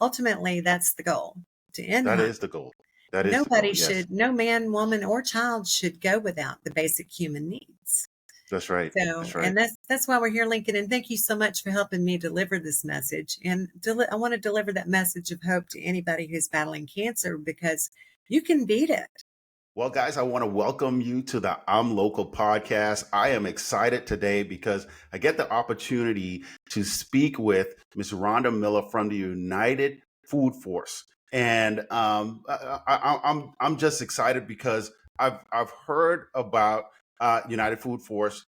ultimately, that's the goal, to end That hunger. is the goal. That is the goal. Nobody Yes, should, no man, woman, or child should go without the basic human needs. that's right. So, That's right. and that's why we're here, Lincoln. And thank you so much for helping me deliver this message. And I want to deliver that message of hope to anybody who's battling cancer, because you can beat it. Well, guys, I want to welcome you to the I'm Local podcast. I am excited today because I get the opportunity to speak with Miss Rhonda Miller from the United Food Force, and I'm just excited because I've heard about United Food Force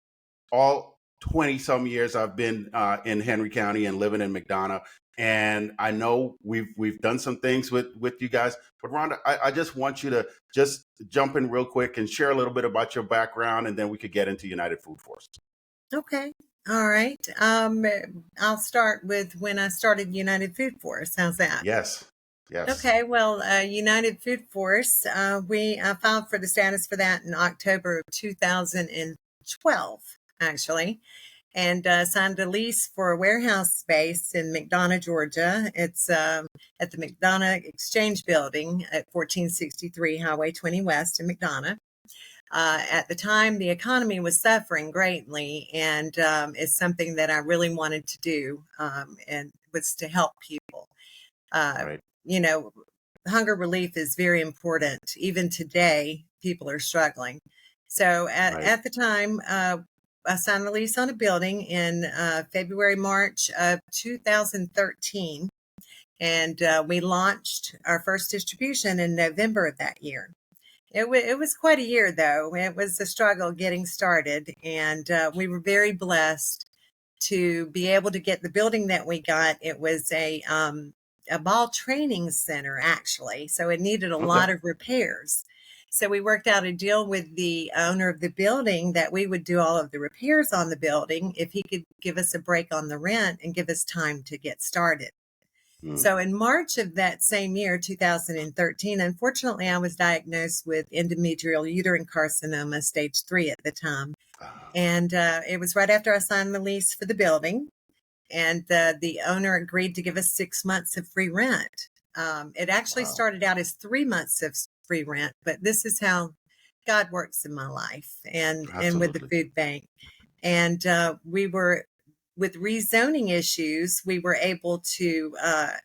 all 20 some years. I've been in Henry County and living in McDonough. And I know we've done some things with you guys, but Rhonda, I just want you to just jump in real quick and share a little bit about your background, and then we could get into United Food Force. Okay. All right. I'll start with when I started United Food Force. How's that? Yes. Yes. Okay. Well, United Food Force, I filed for the status for that in October of 2012, actually, and signed a lease for a warehouse space in McDonough, Georgia. It's at the McDonough Exchange Building at 1463 Highway 20 West in McDonough. At the time, the economy was suffering greatly, and it's something that I really wanted to do, and was to help people. Right. You know, hunger relief is very important. Even today, people are struggling. So Right. at the time, I signed a lease on a building in February, March of 2013, and we launched our first distribution in November of that year. It was quite a year, though. It was a struggle getting started, and we were very blessed to be able to get the building that we got. It was a ball training center, actually, so it needed a lot of repairs. So we worked out a deal with the owner of the building that we would do all of the repairs on the building if he could give us a break on the rent and give us time to get started. So in March of that same year, 2013, unfortunately, I was diagnosed with endometrial uterine carcinoma, stage 3 at the time. And it was right after I signed the lease for the building. And the owner agreed to give us 6 months of free rent. It actually started out as 3 months of free rent, but this is how God works in my life and with the food bank. And we were, with rezoning issues, we were able to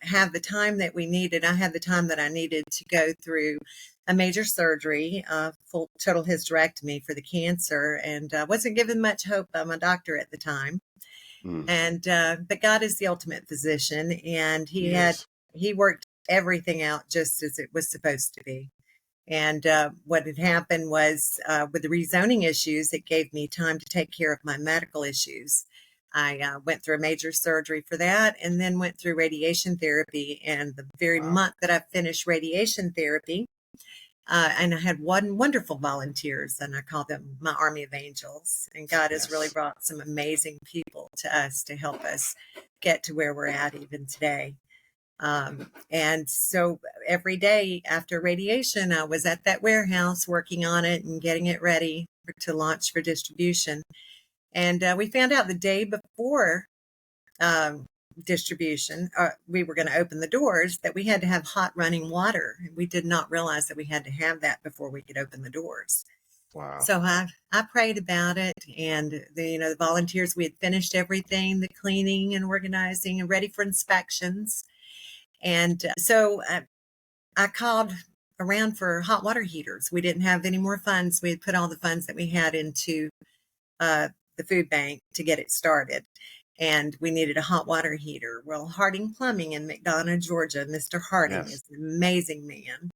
have the time that we needed. I had the time that I needed to go through a major surgery, full total hysterectomy for the cancer, and wasn't given much hope by my doctor at the time. And but God is the ultimate physician, and he worked everything out just as it was supposed to be. And what had happened was with the rezoning issues, it gave me time to take care of my medical issues. I went through a major surgery for that, and then went through radiation therapy. And the very month that I finished radiation therapy, and I had wonderful volunteers, and I call them my army of angels. And God has really brought some amazing people to us to help us get to where we're at even today. And so every day after radiation, I was at that warehouse working on it and getting it ready to launch for distribution. And we found out the day before distribution, we were going to open the doors, that we had to have hot running water. We did not realize that we had to have that before we could open the doors. Wow. So I prayed about it, and the volunteers, we had finished everything, the cleaning and organizing and ready for inspections. And so I called around for hot water heaters. We didn't have any more funds. We had put all the funds that we had into the food bank to get it started. And we needed a hot water heater. Well, Harding Plumbing in McDonough, Georgia, Mr. Harding is an amazing man.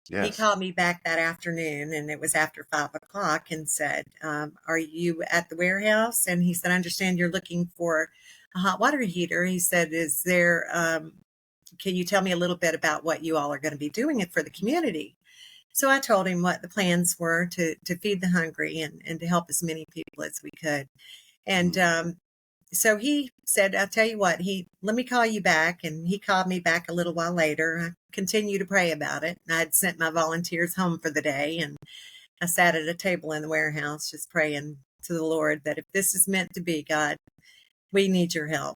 He called me back that afternoon, and it was after 5:00, and said, are you at the warehouse? And he said, I understand you're looking for a hot water heater. He said, is there... can you tell me a little bit about what you all are going to be doing for the community? So I told him what the plans were to feed the hungry and to help as many people as we could. And so he said, I'll tell you what, let me call you back. And he called me back a little while later. I continued to pray about it. And I'd sent my volunteers home for the day. And I sat at a table in the warehouse just praying to the Lord that if this is meant to be, God, we need your help.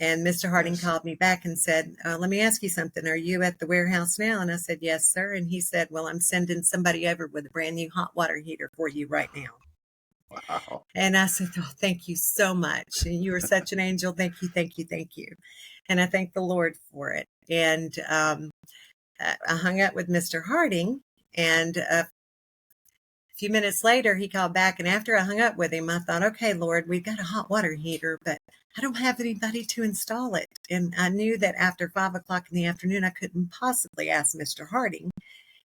And Mr. Harding Yes. called me back and said, let me ask you something. Are you at the warehouse now? And I said, yes, sir. And he said, well, I'm sending somebody over with a brand new hot water heater for you right now. Wow. And I said, oh, thank you so much. And you are such an angel. Thank you, thank you, thank you. And I thank the Lord for it. And I hung up with Mr. Harding, and a few minutes later, he called back. And after I hung up with him, I thought, okay, Lord, we've got a hot water heater, but I don't have anybody to install it. And I knew that after 5 o'clock in the afternoon, I couldn't possibly ask Mr. Harding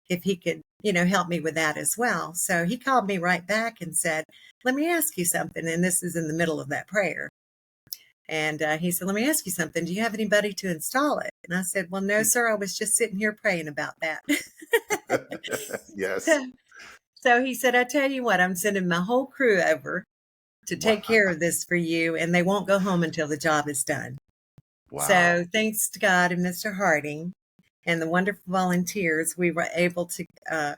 if he could, help me with that as well. So he called me right back and said, let me ask you something. And this is in the middle of that prayer. And he said, let me ask you something. Do you have anybody to install it? And I said, well, no, sir. I was just sitting here praying about that. Yes. so, so he said, I tell you what, I'm sending my whole crew over to take Wow. care of this for you, and they won't go home until the job is done. Wow. So thanks to God and Mr. Harding and the wonderful volunteers, we were able to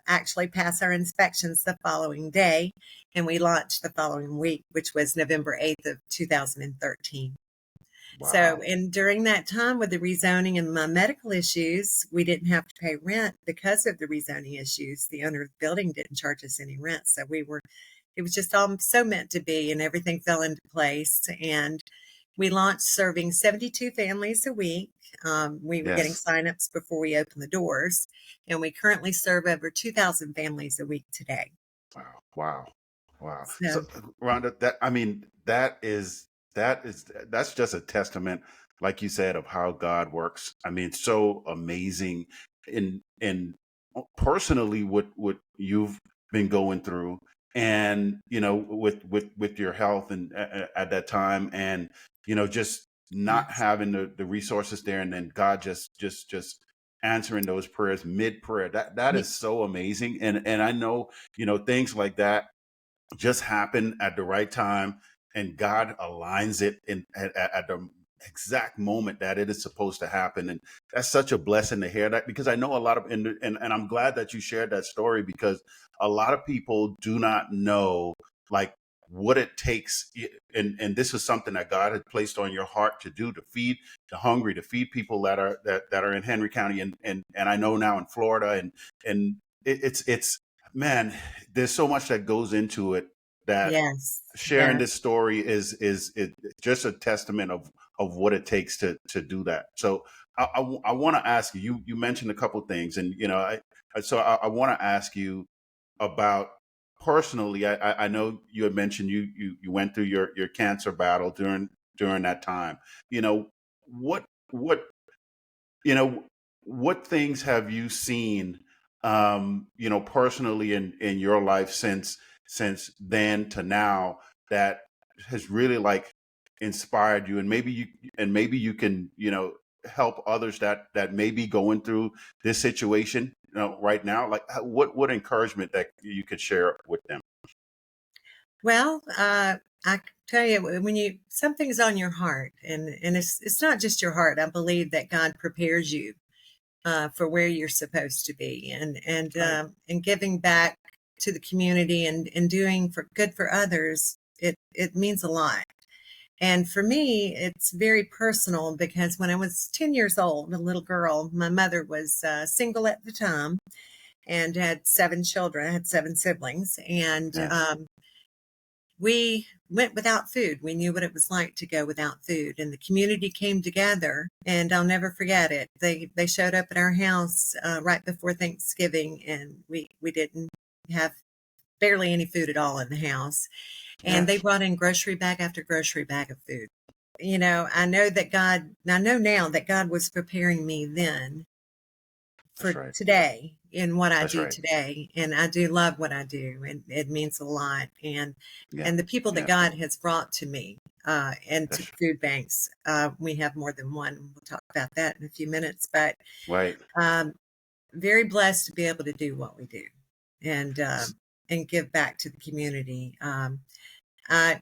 actually pass our inspections the following day, and we launched the following week, which was November 8th of 2013. So, Wow. and during that time with the rezoning and my medical issues, we didn't have to pay rent because of the rezoning issues. The owner of the building didn't charge us any rent. So it was just all so meant to be, and everything fell into place. And we launched serving 72 families a week. We were getting Yes. signups before we opened the doors, and we currently serve over 2,000 families a week today. Wow. Wow. Wow. So, So, Rhonda, that's just a testament, like you said, of how God works. I mean, so amazing in personally what you've been going through, and with your health and at that time, and just not yes, having the resources there, and then God just answering those prayers mid prayer. That Ye- is so amazing, and I know things like that just happen at the right time, and God aligns it at the exact moment that it is supposed to happen. And that's such a blessing to hear that, because I know a lot of and I'm glad that you shared that story, because a lot of people do not know, like, what it takes. And this is something that God had placed on your heart to do, to feed the hungry, to feed people that are in Henry County, and I know now in Florida, and it's man, there's so much that goes into it, that yes, sharing yes, this story is just a testament of what it takes to do that. So I want to ask you, you mentioned a couple things, and I want to ask you about personally. I know you had mentioned you went through your cancer battle during that time. You know what you know what things have you seen, personally in your life since then to now, that has really, like, inspired you, and maybe you can help others that may be going through this situation right now, like, what encouragement that you could share with them. Well, I tell you, when something's on your heart, and it's not just your heart. I believe that God prepares you for where you're supposed to be, Right. and giving back to the community and doing for good for others. It means a lot. And for me, it's very personal because when I was 10 years old, a little girl, my mother was single at the time and had 7 children. I had 7 siblings, and Yes. we went without food. We knew what it was like to go without food, and the community came together. And I'll never forget it. They showed up at our house right before Thanksgiving, and we didn't have barely any food at all in the house. And they Yes. brought in grocery bag after grocery bag of food. I know now that God was preparing me then That's for right. today in what I That's do right. today. And I do love what I do, and it means a lot. Yeah. And the people that Yeah. God has brought to me, and to That's food banks, we have more than one. We'll talk about that in a few minutes, but, right. um, very blessed to be able to do what we do, and, give back to the community. I,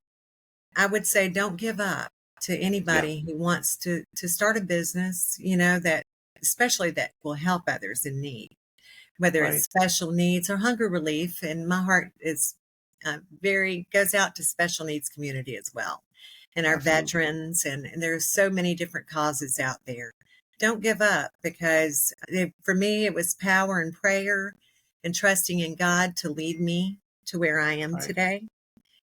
I would say don't give up to Yeah. anybody who wants to start a business, that especially that will help others in need, whether it's Right. special needs or hunger relief. And my heart is very goes out to special needs community as well. and our Absolutely. veterans. And there's so many different causes out there. Don't give up, because for me, it was power and prayer and trusting in God to lead me to where I am Right. today.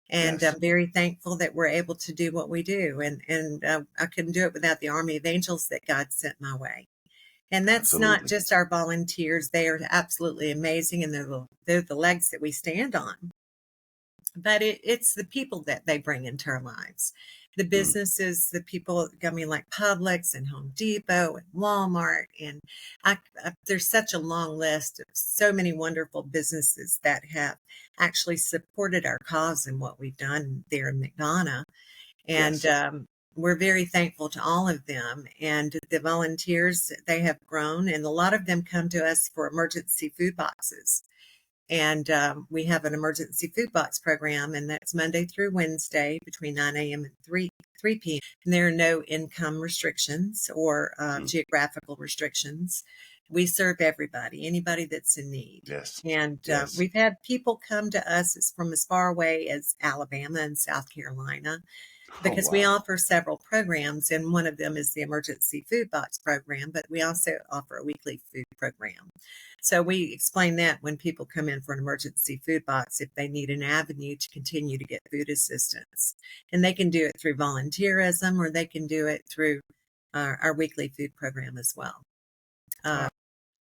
And Yes. I'm very thankful that we're able to do what we do. And I couldn't do it without the army of angels that God sent my way. And that's not Absolutely. just our volunteers. They are absolutely amazing, and they're the legs that we stand on. But it's the people that they bring into our lives. The Mm. businesses, the people, I mean, like Publix and Home Depot and Walmart. And there's such a long list of so many wonderful businesses that have actually supported our cause and what we've done there in McDonough. And Yes. we're very thankful to all of them. And the volunteers, they have grown, and a lot of them come to us for emergency food boxes. And we have an emergency food box program, and that's Monday through Wednesday between 9 a.m. and 3 p.m. And there are no income restrictions or Mm. geographical restrictions. We serve everybody, anybody that's in need. Yes. And Yes. we've had people come to us from as far away as Alabama and South Carolina, Oh, because we wow. offer several programs, and one of them is the emergency food box program, but we also offer a weekly food program. So we explain that when people come in for an emergency food box, if they need an avenue to continue to get food assistance, and they can do it through volunteerism, or they can do it through our weekly food program as well.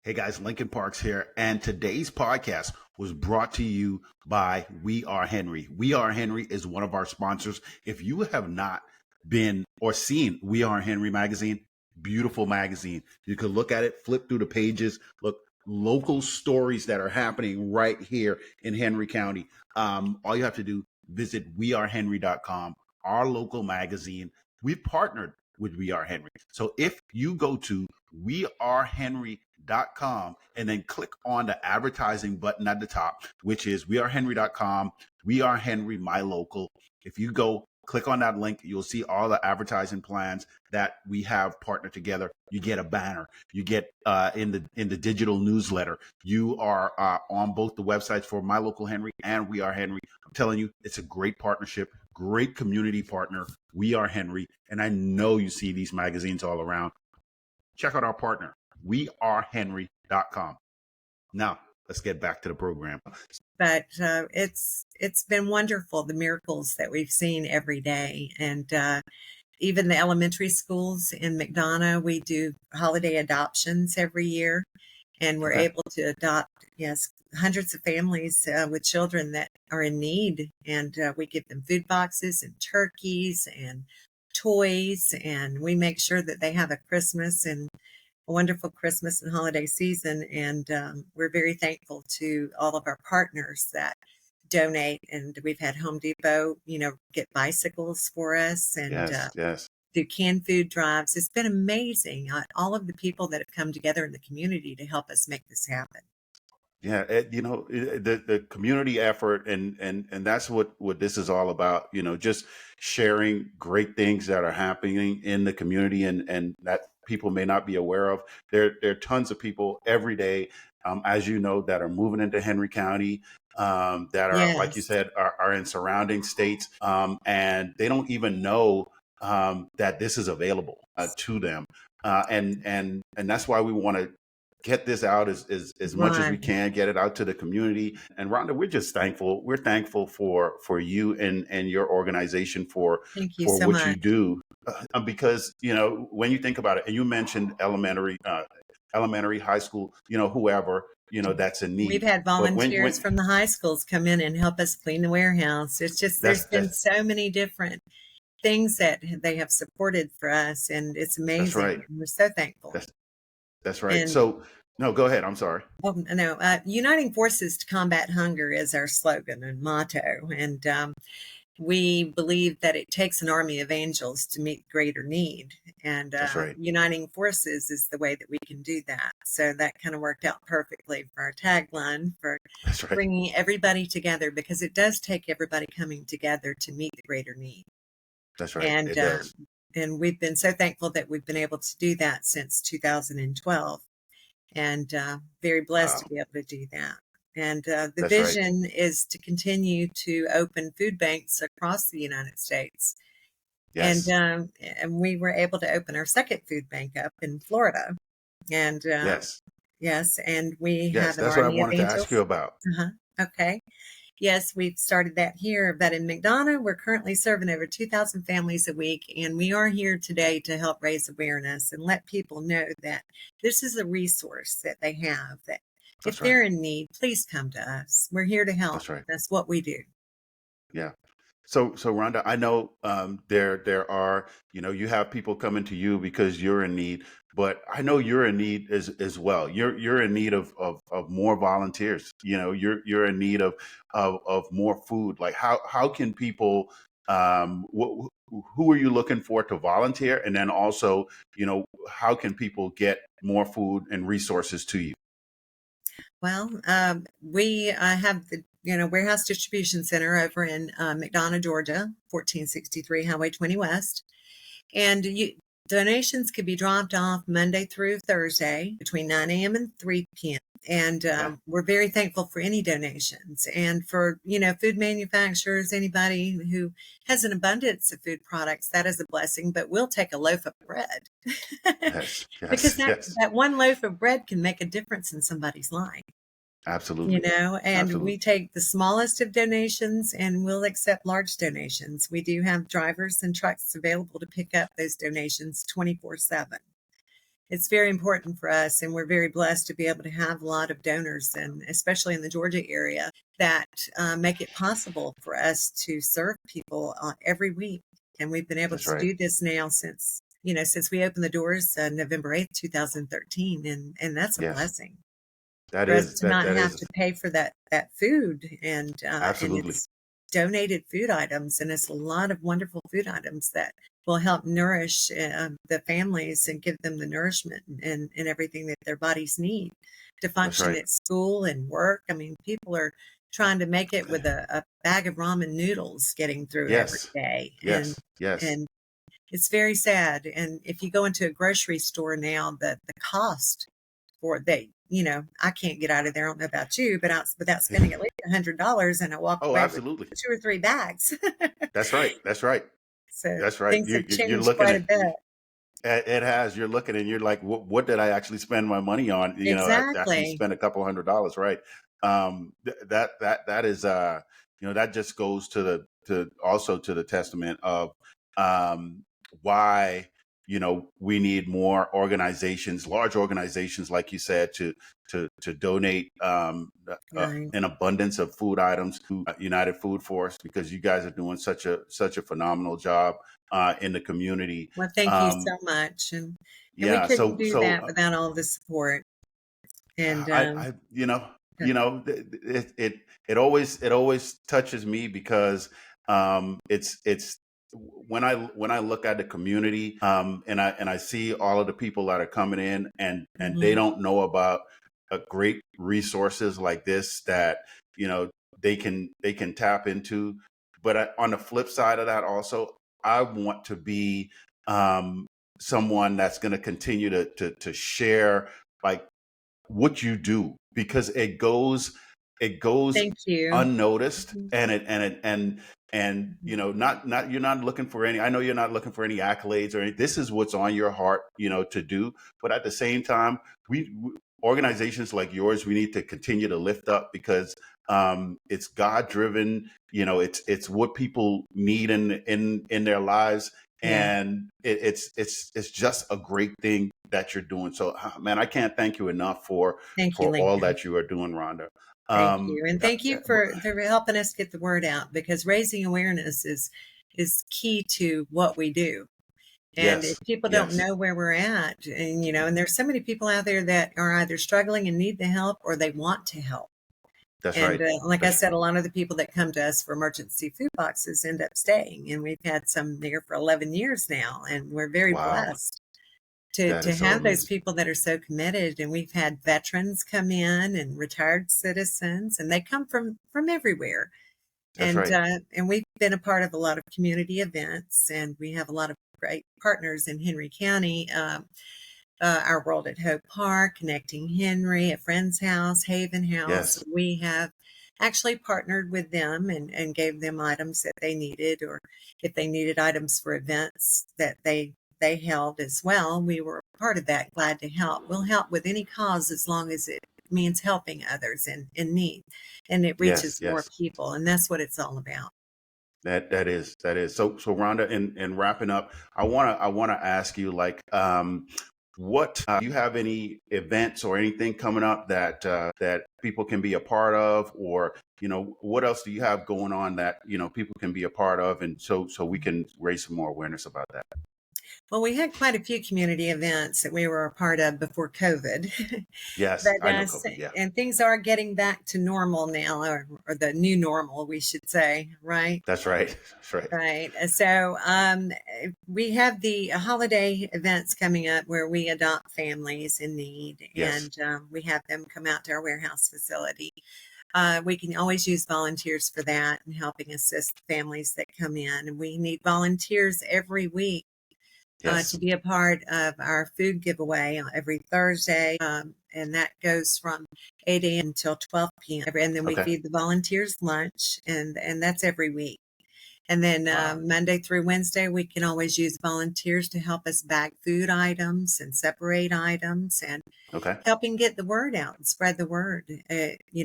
Hey guys, Lincoln Parks here, and today's podcast was brought to you by We Are Henry. We Are Henry is one of our sponsors. If you have not been or seen We Are Henry magazine, beautiful magazine. You can look at it, flip through the pages, look local stories that are happening right here in Henry County. All you have to do, visit wearehenry.com, our local magazine. We've partnered with We Are Henry. So if you go to wearehenry.com and then click on the advertising button at the top, which is wearehenry.com, We Are Henry, my local. If you go click on that link, you'll see all the advertising plans that we have partnered together. You get a banner. You get in the digital newsletter. You are on both the websites for My Local Henry and We Are Henry. I'm telling you, it's a great partnership, great community partner. We Are Henry, and I know you see these magazines all around. Check out our partner, wearehenry.com. Now, let's get back to the program. But it's been wonderful, the miracles that we've seen every day. And even the elementary schools in McDonough, we do holiday adoptions every year, and we're Okay. able to adopt, yes, hundreds of families with children that are in need. And we give them food boxes and turkeys and toys, and we make sure that they have a Christmas and a wonderful Christmas and holiday season. And we're very thankful to all of our partners that donate. And we've had Home Depot, get bicycles for us, and Yes, yes. do canned food drives. It's been amazing. All of the people that have come together in the community to help us make this happen. Yeah, the community effort, and that's what this is all about. Just sharing great things that are happening in the community, and that people may not be aware of. There are tons of people every day, as you know, that are moving into Henry County, that are, like you Yes, said, are in surrounding states, and they don't even know that this is available to them, and that's why we want to get this out as much as we right. can, get it out to the community. And Rhonda, we're just thankful. We're thankful for you and your organization for Thank you for so what you much. do, because when you think about it, and you mentioned elementary, high school, whoever that's in We've need. had But when volunteers from the high schools come in and help us clean the warehouse. It's just, there's been that's so many different things that they have supported for us, and it's that's amazing. right. We're so thankful. That's that's right. And So no, go ahead. I'm sorry. oh, no, uniting forces to combat hunger is our slogan and motto. And we believe that it takes an army of angels to meet greater need. And That's right. uniting forces is the way that we can do that. So that kind of worked out perfectly for our tagline for That's right. bringing everybody together, because it does take everybody coming together to meet the greater need. That's right. And It does. and we've been so thankful that we've been able to do that since 2012, and very blessed Wow. to be able to do that. And the That's right. vision is to continue to open food banks across the United States. Yes. And we were able to open our second food bank up in Florida. And Yes. yes, and we Yes. have an That's what I army of wanted to ask you angels. about. Uh-huh. Okay. Yes, we've started that here, but in McDonough, we're currently serving over 2,000 families a week, and we are here today to help raise awareness and let people know that this is a resource that they have, that if That's right. they're in need, please come to us. We're here to help. That's right. That's what we do. Yeah. So Rhonda, I know there are, you have people coming to you because you're in need, but I know you're in need as well. You're in need of more volunteers. You're in need of more food. Like how can people who are you looking for to volunteer? And then also, how can people get more food and resources to you? Well, we have the warehouse distribution center over in McDonough, Georgia, 1463 Highway 20 West. And donations can be dropped off Monday through Thursday between 9 a.m. and 3 p.m. And Yeah. we're very thankful for any donations. And for, food manufacturers, anybody who has an abundance of food products, that is a blessing. But we'll take a loaf of bread Yes. because Yes. Yes. that one loaf of bread can make a difference in somebody's life. Absolutely. And we Absolutely. take the smallest of donations and we'll accept large donations. We do have drivers and trucks available to pick up those donations 24/7. It's very important for us, and we're very blessed to be able to have a lot of donors, and especially in the Georgia area, that make it possible for us to serve people every week. And we've been able That's to right. do this now since we opened the doors November 8th, 2013, and that's a Yes. blessing That for us is to that not that have to is pay for that food, and absolutely. it's donated food items, and it's a lot of wonderful food items that will help nourish the families and give them the nourishment and everything that their bodies need to That's function right. at school and work. I mean, people are trying to make it with a bag of ramen noodles getting through every Yes. day, and Yes. Yes. and it's very sad. And if you go into a grocery store now, the cost for they, I can't get out of there. I don't know about you, but without spending at least $100, and I walk Oh, away with absolutely. 2 or 3 bags. That's right. That's right. So That's right. things have You're changed looking quite a at bit. it has. You're looking and you're like, what did I actually spend my money on? After you Exactly. spend a couple $100, right? That is that just goes to also to the testament of um, why we need more organizations, large organizations, like you said, to donate Right. an abundance of food items to United Food Force, because you guys are doing such a phenomenal job in the community. Well, thank you Um, so much. And we yeah. couldn't So do so that without all the support. And I it always touches me because it's when I look at the community, and I see all of the people that are coming in, and they mhm, don't know about great resources like this that you know they can tap into. But on the flip side of that, also, I want to be um, someone that's going to continue to share, like, what you do, because it goes thank you. unnoticed, Mhm, and mhm. not you're not looking for any, I know you're not looking for any accolades or any, this is what's on your heart to do. But at the same time, organizations like yours, we need to continue to lift up, because it's God driven. It's what people need in their lives, Yeah. and it's just a great thing that you're doing. So, man, I can't thank you enough for Thank you, all Lincoln. that you are doing, Rhonda. Thank Um, you. And uh, thank you but for helping us get the word out, because raising awareness is key to what we do. And if yes, people don't yes, know where we're at, and there's so many people out there that are either struggling and need the help, or they want to help. that's And right. like I That's said, a lot of the people that come to us for emergency food boxes end up staying. And we've had some there for 11 years now. And we're very wow. blessed to, That to is so have those amazing. people that are so committed. And we've had veterans come in and retired citizens, and they come from everywhere. That's And right. we've been a part of a lot of community events, and we have a lot of great partners in Henry County. Our World at Hope Park, Connecting Henry, a friend's house, Haven House. Yes, We have actually partnered with them and gave them items that they needed, or if they needed items for events that they held as well. We were part of that, glad to help. We'll help with any cause as long as it means helping others in need, and it Yes, reaches more yes. people, and that's what it's all about. That is. So Rhonda, in wrapping up, I wanna ask you, like, what do you have any events or anything coming up that that people can be a part of, or what else do you have going on that people can be a part of, and so we can raise some more awareness about that. Well, we had quite a few community events that we were a part of before COVID. Yes, But I know COVID. Yeah, and things are getting back to normal now, or the new normal, we should say, right? that's right. That's right. Right. So we have the holiday events coming up where we adopt families in need, Yes. and we have them come out to our warehouse facility. We can always use volunteers for that and helping assist families that come in. And we need volunteers every week to Yes. be a part of our food giveaway every Thursday. And that goes from 8 a.m. until 12 p.m. And then we Okay. feed the volunteers lunch, and that's every week. And then Wow. Monday through Wednesday, we can always use volunteers to help us bag food items and separate items and Okay. helping get the word out and spread the word. If you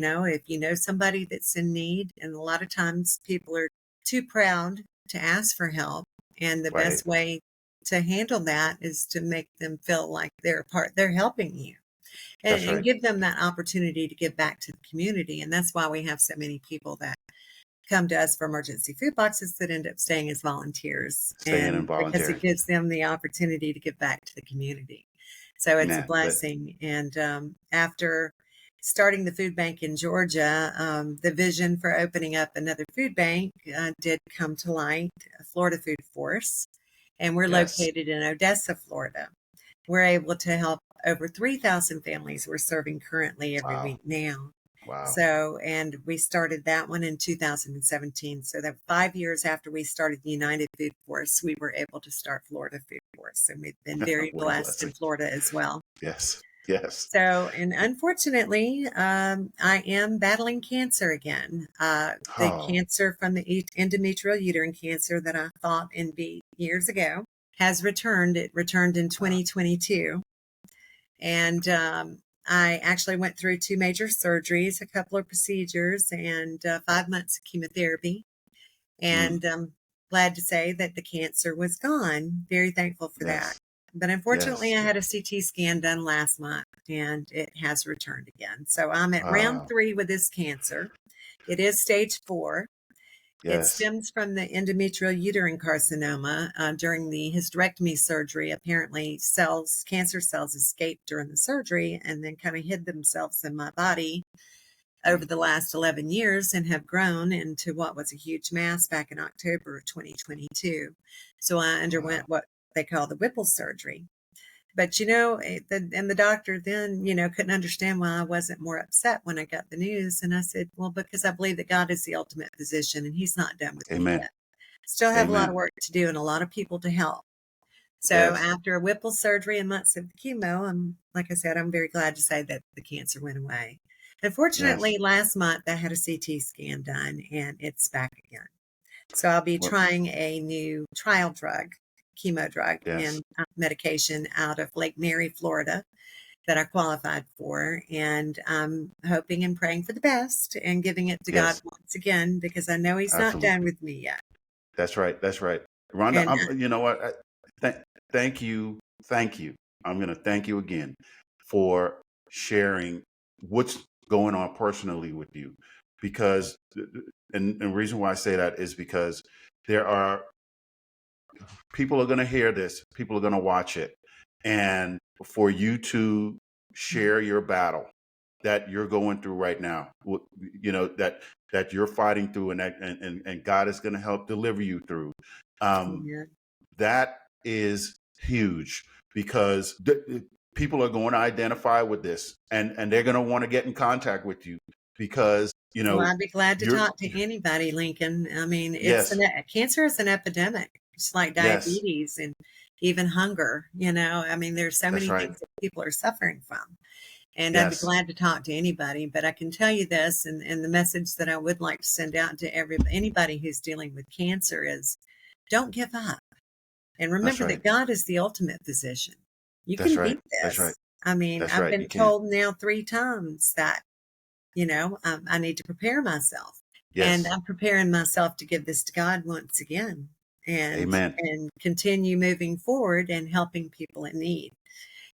know somebody that's in need, and a lot of times people are too proud to ask for help. And the Right. best way to handle that is to make them feel like they're helping you, That's and right. give them that opportunity to give back to the community. And that's why we have so many people that come to us for emergency food boxes that end up staying as volunteers, Staying and and because it volunteering. gives them the opportunity to give back to the community. So it's a Man, that blessing. And after starting the food bank in Georgia, the vision for opening up another food bank did come to light, Florida Food Force, and we're yes. located in Odessa, Florida. We're able to help over 3,000 families we're serving currently every Wow. week now. Wow. So, and we started that one in 2017. So that 5 years after we started the United Food Force, we were able to start Florida Food Force. And we've been very What a blessed in blessing. Florida as well. Yes. Yes. So, and unfortunately, I am battling cancer again. The Oh, cancer from the endometrial uterine cancer that I fought and beat years ago has returned. It returned in wow. 2022. And I actually went through 2 major surgeries, a couple of procedures, and 5 months of chemotherapy. Mm, And I'm glad to say that the cancer was gone. Very thankful for that. yes. But unfortunately, Yes. I Yes. had a CT scan done last month, and it has returned again. So I'm at round Wow. 3 with this cancer. It is stage 4. It Yes. stems from the endometrial uterine carcinoma. During the hysterectomy surgery, apparently cancer cells escaped during the surgery and then kind of hid themselves in my body over Mm, the last 11 years and have grown into what was a huge mass back in October of 2022. So I wow. underwent what they call the Whipple surgery. But the doctor then, couldn't understand why I wasn't more upset when I got the news. And I said, well, because I believe that God is the ultimate physician and he's not done with me Amen. yet. Still have a lot of Amen. work to do and a lot of people to help. So Yes. after a Whipple surgery and months of chemo, like I said, I'm very glad to say that the cancer went away. Yes. Unfortunately, last month I had a CT scan done and it's back again. So I'll be Well, trying a new trial drug, chemo drug, yes. and medication out of Lake Mary, Florida, that I qualified for. And I'm hoping and praying for the best and giving it to God Yes. once again because I know He's not done Absolutely. with me yet. That's right. That's right. Rhonda, And you know what? Th- thank you. Thank you. I'm going to thank you again for sharing what's going on personally with you, because, and the reason why I say that is because there are people are going to hear this, people are going to watch it, and for you to share your battle that you're going through right now, that you're fighting through, and and God is going to help deliver you through. Um, yeah, that is huge, because people are going to identify with this, and they're going to want to get in contact with you, because well, I'd be glad to you're talk to anybody, Lincoln. I mean, yes, cancer is an epidemic. It's like yes, diabetes, and even hunger. I mean, there's so That's many right. things that people are suffering from. And I'd be Yes. glad to talk to anybody, but I can tell you this, and the message that I would like to send out to anybody who's dealing with cancer is don't give up. And That's remember right. that God is the ultimate physician. You That's can right. beat That's right. this. I mean, That's I've right. You been can. told now 3 times that, I need to prepare myself. And Yes. I'm preparing myself to give this to God once again and Amen. and continue moving forward and helping people in need.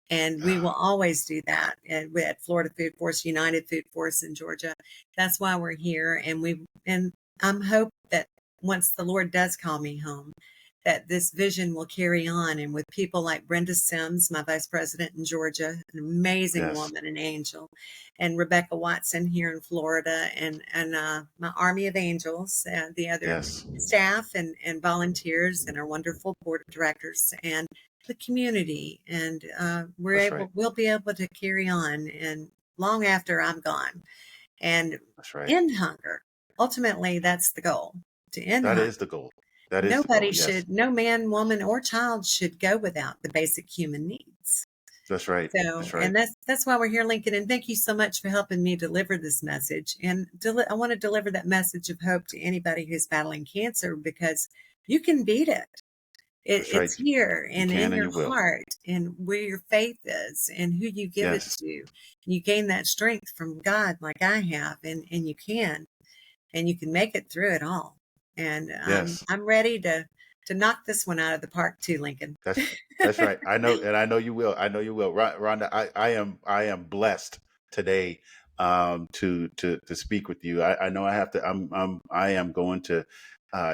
And we will always do that at Florida Food Force, United Food Force in Georgia. That's why we're here. And I'm hope that once the Lord does call me home, that this vision will carry on. And with people like Brenda Sims, my vice president in Georgia, an amazing Yes. woman, an angel, and Rebecca Watson here in Florida, and my army of angels, the other Yes. staff and volunteers, and our wonderful board of directors, and the community, and That's right. we'll be able to carry on and long after I'm gone and That's right. end hunger. Ultimately, that's the goal, to end That hunger. is the goal. That is the Nobody goal. Yes. should, no man, woman, or child should go without the basic human needs. That's right. So, That's right. and that's why we're here, Lincoln. And thank you so much for helping me deliver this message. And I want to deliver that message of hope to anybody who's battling cancer, because you can beat it. That's right. It's here You and can in and your you will. heart and where your faith is and who you give it Yes. to. You gain that strength from God like I have, and you can make it through it all. And Yes. I'm ready to knock this one out of the park too, Lincoln. That's right. I know, and I know you will. I know you will. Rhonda, I am blessed today to speak with you. I know I have to. I am going to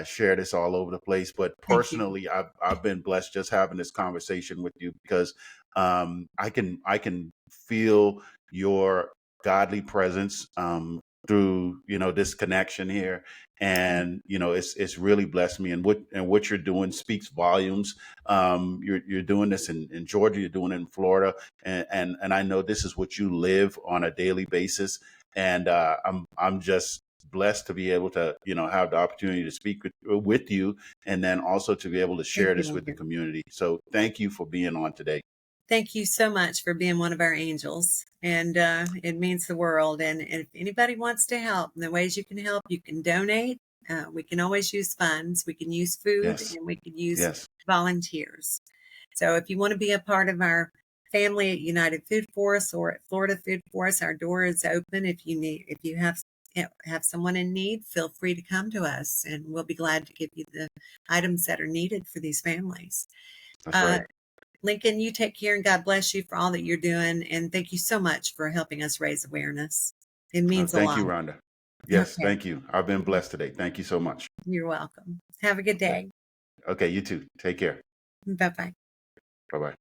share this all over the place. But Thank you. personally, I've been blessed just having this conversation with you because I can feel your godly presence through this connection here, and it's really blessed me, and what you're doing speaks volumes. You're doing this in Georgia, you're doing it in Florida, and I know this is what you live on a daily basis, and I'm just blessed to be able to have the opportunity to speak with you, and then also to be able to Thank share you, this with the Lincoln. community. So thank you for being on today. Thank you so much for being one of our angels. And it means the world. And if anybody wants to help, the ways you can help, you can donate. We can always use funds. We can use food, Yes. and we can use Yes. volunteers. So if you want to be a part of our family at United Food Force or at Florida Food Force, our door is open. If you have someone in need, feel free to come to us, and we'll be glad to give you the items that are needed for these families. That's Uh, right. Lincoln, you take care, and God bless you for all that you're doing. And thank you so much for helping us raise awareness. It means a Thank you, lot. Rhonda. Yes, Okay. thank you. I've been blessed today. Thank you so much. You're welcome. Have a good day. Okay, you too. Take care. Bye bye. Bye bye.